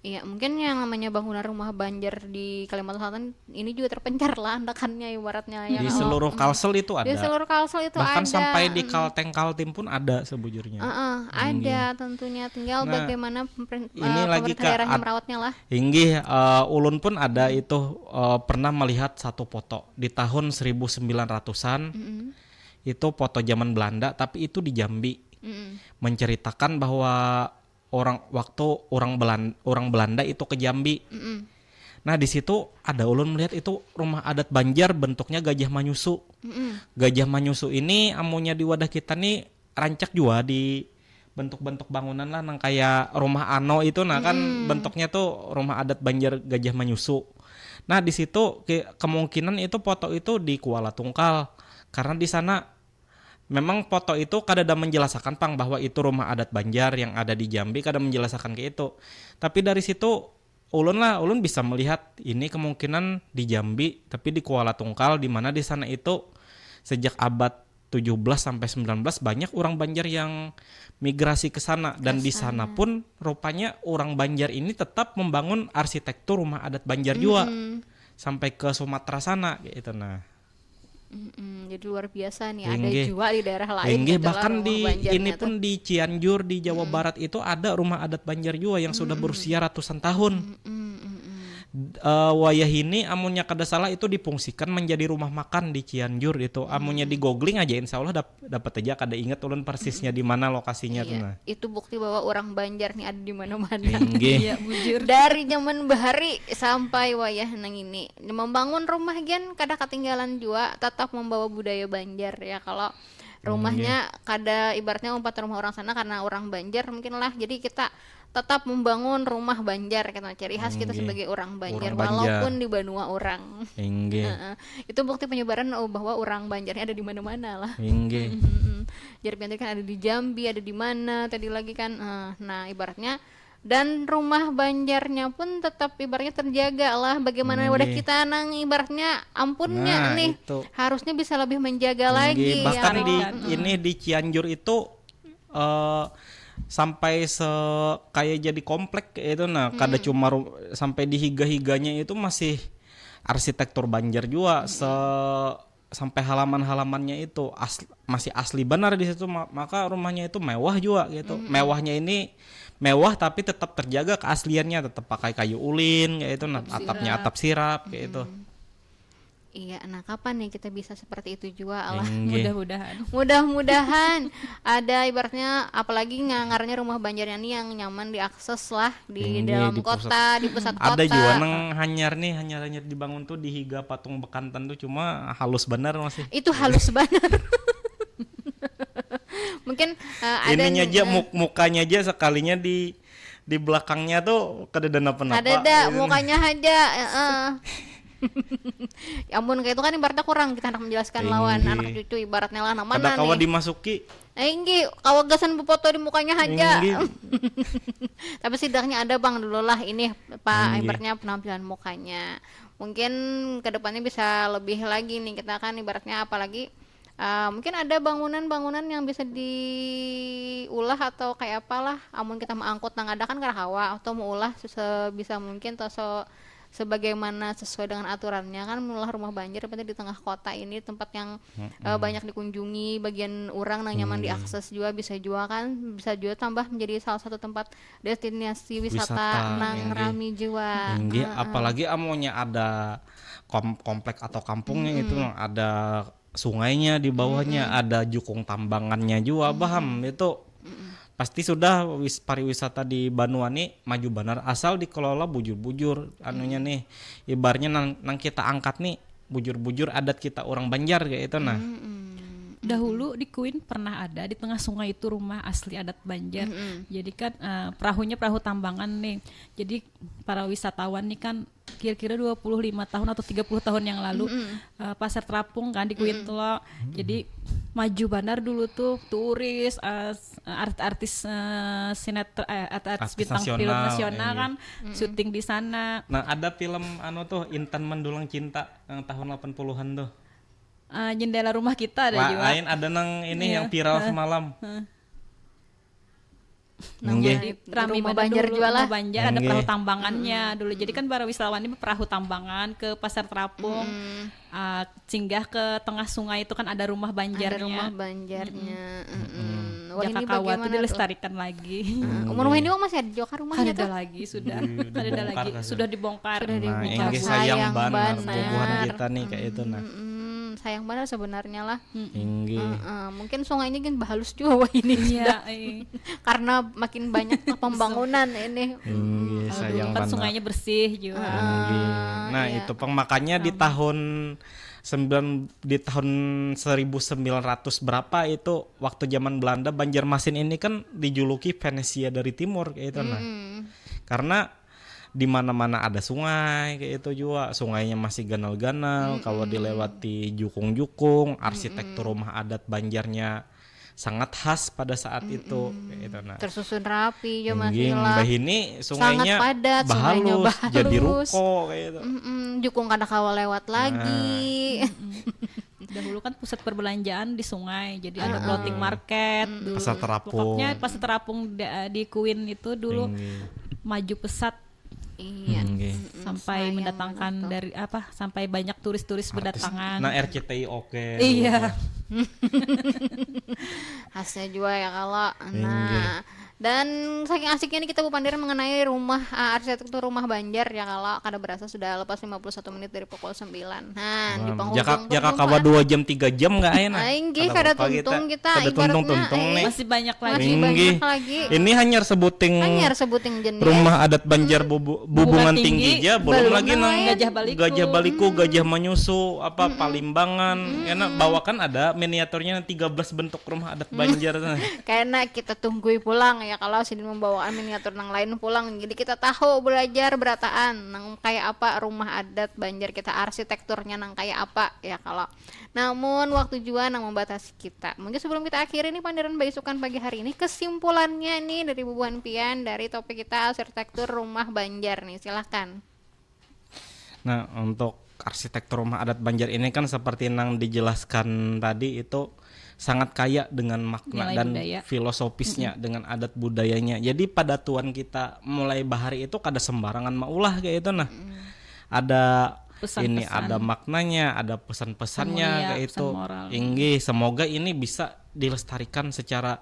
Iya, mungkin yang namanya bangunan rumah Banjar di Kalimantan Selatan ini juga terpencar lah andakannya ibaratnya ya. Di seluruh Kalsel itu ada. Di seluruh Kalsel itu bahkan ada. sampai di Kalteng Kaltim pun ada sebujurnya. Ada tentunya, tinggal bagaimana ini lagi daerahnya merawatnya lah. Ulun pun ada itu pernah melihat satu foto di tahun 1900-an. Itu foto zaman Belanda tapi itu di Jambi. Menceritakan bahwa orang Belanda itu ke Jambi. Nah di situ ada ulun melihat itu rumah adat Banjar bentuknya gajah manyusu. Gajah manyusu ini amunya di wadah kita nih rancak juga di bentuk-bentuk bangunan lah, nang kayak rumah Ano itu, nah kan bentuknya tuh rumah adat Banjar gajah manyusu. Nah di situ kemungkinan itu foto itu di Kuala Tungkal, karena di sana memang foto itu kadang menjelaskan Pang bahwa itu rumah adat Banjar yang ada di Jambi, kadang menjelaskan kayak itu. Tapi dari situ ulun bisa melihat ini kemungkinan di Jambi tapi di Kuala Tungkal, di mana di sana itu sejak abad 17 sampai 19 banyak orang Banjar yang migrasi ke sana, dan di sana pun rupanya orang Banjar ini tetap membangun arsitektur rumah adat Banjar juga sampai ke Sumatera sana gitu. Nah jadi luar biasa nih, ada juga di daerah lain. Bahkan di ini pun di Cianjur di Jawa Barat itu ada rumah adat Banjar juga yang sudah berusia ratusan tahun. Wayah ini amunnya kada salah itu difungsikan menjadi rumah makan di Cianjur itu. Amunnya di googling aja insya Allah dapat aja, kada inget ulun persisnya di mana lokasinya tuh. Nah. Itu bukti bahwa orang Banjar nih ada di mana-mana. Inggih. Iya, bujur. Dari zaman bahari sampai wayah nang ini membangun rumah gen kada ketinggalan juga, tetap membawa budaya Banjar ya. Kalau rumahnya kada ibaratnya umpat rumah orang sana karena orang Banjar mungkin lah, jadi kita tetap membangun rumah Banjar karena ciri khas kita sebagai orang Banjar, walaupun di Banua orang. Itu bukti penyebaran bahwa orang Banjarnya ada di mana-mana lah. Jadi Banjar kan ada di Jambi, ada di mana tadi lagi kan. Nah ibaratnya dan rumah Banjarnya pun tetap ibaratnya terjaga lah. Bagaimana wadah kita nang ibaratnya ampunnya nih itu. Harusnya bisa lebih menjaga lagi. Bahkan ya, di ini di Cianjur itu sampai kayak jadi komplek itu. Nah kada cuma sampai di higa-higanya itu masih arsitektur Banjar juga. Sampai halaman-halamannya itu masih asli benar di situ. Maka rumahnya itu mewah juga gitu. Mewahnya ini mewah tapi tetap terjaga keasliannya, tetap pakai kayu ulin kayak itu, atapnya atap sirap kayak itu. Iya, nah kapan nih kita bisa seperti itu juga Allah. Mudah-mudahan ada ibaratnya, apalagi ngaranya rumah Banjarnya nih yang nyaman diakses lah di dalam kota, di pusat kota. Ada juga nang hanyar dibangun tuh di higa patung bekantan tuh, cuma halus benar masih. Itu halus benar. Mungkin ada ininya aja mukanya aja sekalinya di belakangnya tuh kadedana penapa. Ada mukanya aja. Ya ampun, kayak itu kan ibaratnya kurang kita hendak menjelaskan lawan anak cucu ibaratnya lah mana kada kawa nih dimasuki. Inggi kawa gasan befoto di mukanya aja. Tapi setidaknya ada bang dulu lah ini Pak ibaratnya penampilan mukanya. Mungkin kedepannya bisa lebih lagi nih kita kan ibaratnya, apalagi mungkin ada bangunan-bangunan yang bisa diulah atau kayak apalah. Amun kita mau angkut nang ada kan karahawa atau mau ulah sebisa mungkin atau sebagaimana sesuai dengan aturannya kan, mengolah rumah Banjar di tengah kota ini, tempat yang banyak dikunjungi, bagian orang nang nyaman diakses juga, bisa juga tambah menjadi salah satu tempat destinasi wisata nang rami juga. Apalagi amunnya ada komplek atau kampungnya itu ada sungainya di bawahnya, ada jukung tambangannya juga, paham itu. Pasti sudah pariwisata di Banua nih maju benar asal dikelola bujur-bujur anunya nih, ibarnya nang kita angkat nih bujur-bujur adat kita orang Banjar kayak itu. Nah dahulu di Kuin pernah ada di tengah sungai itu rumah asli adat Banjar. Jadi kan perahunya perahu tambangan nih. Jadi para wisatawan nih kan kira-kira 25 tahun atau 30 tahun yang lalu pasar terapung kan di Kuin tuh. Jadi maju benar dulu tuh turis, artis bintang film nasional kan syuting di sana. Nah ada film tuh Intan Mendulang Cinta yang tahun 80-an tuh. Jendela rumah kita ada juga. Lain ada nang ini yang viral semalam. Rame rumah Banjar dulu, juga lah. rumah Banjar ada perahu tambangannya dulu. Jadi kan para wisatawan ini perahu tambangan ke pasar terapung, singgah ke tengah sungai itu kan ada rumah Banjarnya. Ada rumah Banjarnya. Wah, Jaka ini Kawa bagaimana itu dilestarikan lagi. Rumah ini masih ada juga rumahnya Ada tuh. lagi ada lagi sudah dibongkar. Nah, sayang banget tubuhan kita nih kayak itu. Nah sayang banget sebenarnya lah. Mungkin sungainya kan bahalus juga wah ini sudah. Karena makin banyak pembangunan ini. Sayang kan banget. sungainya bersih juga. Nah itu makanya di tahun 1900 berapa itu waktu zaman Belanda, Banjarmasin ini kan dijuluki Venesia dari timur kayak itu. Nah karena di mana-mana ada sungai kayak itu juga, sungainya masih ganal-ganal. Kalau dilewati jukung-jukung, arsitektur rumah adat Banjarnya sangat khas pada saat itu kayak itu. Nah tersusun rapi juga masih lah. Ini sungainya sangat padat, bahalus, jadi ruko kayak itu. Jukung kada kawa lewat lagi. Dahulu kan pusat perbelanjaan di sungai, jadi ada floating market dulu. Pasar terapung. Pokoknya pasar terapung di Kuin itu dulu maju pesat. Iya. Sampai mendatangkan dari sampai banyak turis-turis berdatangan. Nah RCTI oke. Iya. Khasnya juga ya kalau. Nah Dan saking asiknya nih kita Pandiran mengenai rumah arsitektur rumah Banjar ya, kalau kada berasa sudah lepas 51 menit dari pukul 9. Nah, di penghujung jaka kawa 2 jam 3 jam enggak enak. Aing kada tuntung kita Kada tuntung-tuntung nih. Masih banyak lagi. masih banyak lagi. Ini hanya sebuting jenis rumah adat Banjar bubungan tinggi aja, belum lagi nang Gajah Baliku, Gajah Manyusu, Palimbangan. Enak bawakan ada miniaturnya 13 bentuk rumah adat Banjar. karena kita tungguin pulang ya, kalau sini membawakan miniatur nang lain pulang, jadi kita tahu belajar berataan nang kayak apa rumah adat Banjar kita, arsitekturnya nang kayak apa ya. Kalau namun waktu juga nang membatasi kita, mungkin sebelum kita akhiri nih Pandiran Baisukan pagi hari ini, kesimpulannya nih dari Bubuan Pian dari topik kita arsitektur rumah Banjar nih, silahkan. Nah, untuk arsitektur rumah adat Banjar ini kan seperti yang dijelaskan tadi, itu sangat kaya dengan makna Nilai dan budaya. filosofisnya dengan adat budayanya. Jadi pada tuan kita mulai bahari itu kada sembarangan maulah kayak itu nah. Ada ini Pesan-pesan. ada maknanya, ada pesan-pesannya Pesan mulia, kayak pesan itu. moral. Inggih, semoga ini bisa dilestarikan secara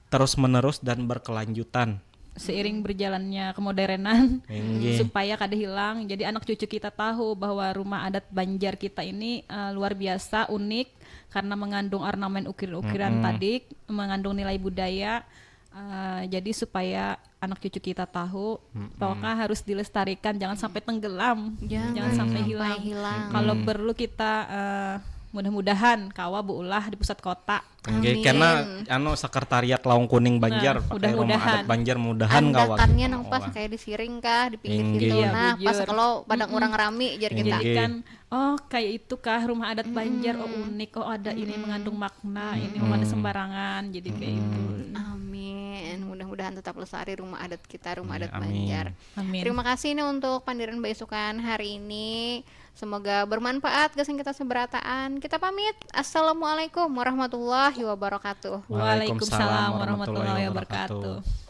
terus-menerus dan berkelanjutan. Seiring berjalannya kemodernan Inggih. supaya kada hilang. Jadi anak cucu kita tahu bahwa rumah adat Banjar kita ini luar biasa unik karena mengandung ornamen ukiran-ukiran tadi, mengandung nilai budaya. Jadi supaya anak cucu kita tahu pokoknya harus dilestarikan, jangan sampai tenggelam, jangan sampai hilang. Kalau perlu kita mudah-mudahan kawa buulah di pusat kota. Nggih, karena sekretariat Lawang Kuning Banjar pakai rumah mudah-mudahan. adat Banjar mudahan kawan. Andatannya nang pas kayak di Siring kah, di pinggir Inggih. situ. Iya, Nah, pas bujur. kalau padang orang rame jar kita. Inggih. Kan oh kayak itu kah rumah adat Banjar, oh unik, oh ada ini mengandung makna, ini mau ada sembarangan, jadi kayak itu. Amin. Mudah-mudahan tetap lestari rumah adat kita, rumah adat amin. Banjar. Amin. Terima kasih nih untuk Pandiran Baisukan hari ini. Semoga bermanfaat gesing kita seberataan. Kita pamit. Assalamualaikum warahmatullahi wabarakatuh. Waalaikumsalam warahmatullahi wabarakatuh.